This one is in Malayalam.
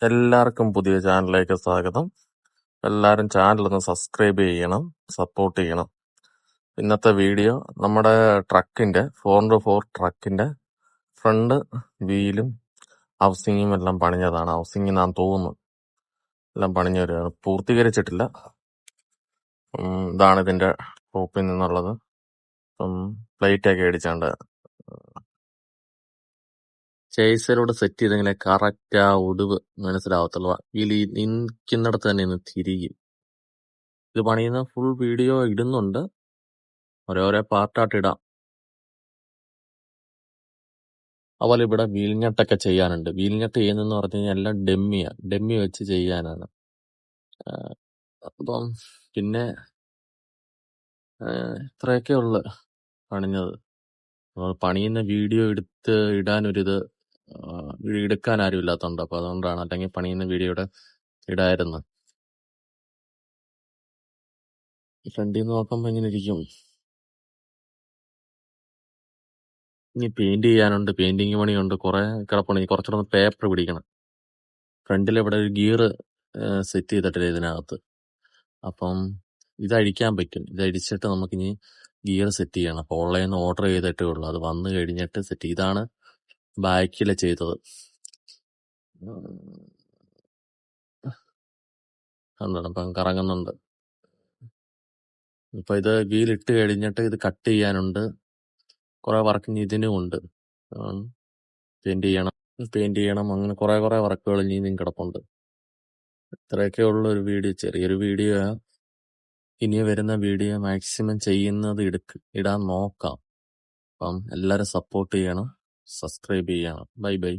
എല്ലാവർക്കും പുതിയ ചാനലിലേക്ക് സ്വാഗതം. എല്ലാവരും ചാനലൊന്ന് സബ്സ്ക്രൈബ് ചെയ്യണം, സപ്പോർട്ട് ചെയ്യണം. ഇന്നത്തെ വീഡിയോ നമ്മുടെ ട്രക്കിന്റെ 4x4 ട്രക്കിന്റെ ഫ്രണ്ട് വീലും ഹൗസിങ്ങും എല്ലാം പണിഞ്ഞതാണ്. ഹൗസിംഗ് ഞാൻ തോന്നുന്നു എല്ലാം പണിഞ്ഞൊരു പൂർത്തീകരിച്ചിട്ടില്ല. ഇതാണ് ഇതിന്റെ ടോപ്പിൽ നിന്നുള്ളത്. പ്ലേറ്റ് ഒക്കെ അടിച്ചാണ്ട് ചേസിലൂടെ സെറ്റ് ചെയ്തെങ്കിലേ കറക്റ്റ് ആ ഒടിവ് മനസ്സിലാവത്തുള്ളൂ. ഇതിൽ നിൽക്കുന്നിടത്ത് തന്നെ ഇന്ന് തിരികെ ഇത് പണിയുന്ന ഫുൾ വീഡിയോ ഇടുന്നുണ്ട്, ഓരോരോ പാർട്ടായിട്ട് ഇടാം. അതുപോലെ ഇവിടെ വീൽഞ്ഞട്ടൊക്കെ ചെയ്യാനുണ്ട്. വീൽഞ്ഞട്ട് ചെയ്യുന്നതെന്ന് പറഞ്ഞു കഴിഞ്ഞാൽ എല്ലാം ഡെമ്മി വെച്ച് ചെയ്യാനാണ്. അപ്പം പിന്നെ ഇത്രയൊക്കെ ഉള്ളു പണിഞ്ഞത്. പണിയുന്ന വീഡിയോ എടുത്ത് ഇടാനൊരിത് എടുക്കാൻ ആരും ഇല്ലാത്തതുണ്ട്. അപ്പൊ അതുകൊണ്ടാണ്. അല്ലെങ്കിൽ പണിയുന്ന വീഡിയോയുടെ ഇടായിരുന്നു. ഫ്രണ്ടിൽ നിന്ന് നോക്കുമ്പോ ഇങ്ങനെ ഇരിക്കും. ഇനി പെയിന്റ് ചെയ്യാനുണ്ട്, പെയിന്റിങ് പണിയുണ്ട്, കുറെ കിടപ്പുണ്ട്. കുറച്ചുകൂടെ പേപ്പർ പിടിക്കണം. ഫ്രണ്ടിൽ ഇവിടെ ഒരു ഗിയർ സെറ്റ് ചെയ്തിട്ടില്ല ഇതിനകത്ത്. അപ്പം ഇത് അഴിക്കാൻ പറ്റും. ഇത് അഴിച്ചിട്ട് നമുക്കിനി ഗിയർ സെറ്റ് ചെയ്യണം. അപ്പൊ ഓൺലൈനിൽ നിന്ന് ഓർഡർ ചെയ്തിട്ടേ ഉള്ളൂ. അത് വന്നു കഴിഞ്ഞിട്ട് സെറ്റ്. ഇതാണ് ബാക്കിൽ ചെയ്തത്. ഇപ്പം കറങ്ങുന്നുണ്ട്. ഇപ്പൊ ഇത് വീൽ ഇട്ട് കഴിഞ്ഞിട്ട് ഇത് കട്ട് ചെയ്യാനുണ്ട്. കുറെ വർക്ക് ഇതിനും ഉണ്ട്. പെയിന്റ് ചെയ്യണം. അങ്ങനെ കുറെ വർക്കുകൾ ഇനിയും കിടപ്പുണ്ട്. ഇത്രയൊക്കെ ഉള്ള ഒരു വീഡിയോ, ചെറിയൊരു വീഡിയോ. ഇനി വരുന്ന വീഡിയോ മാക്സിമം ചെയ്യുന്നത് ഇടാൻ നോക്കാം. അപ്പം എല്ലാരും സപ്പോർട്ട് ചെയ്യണം, സബ്സ്ക്രൈബ് ചെയ്യണം. ബൈ.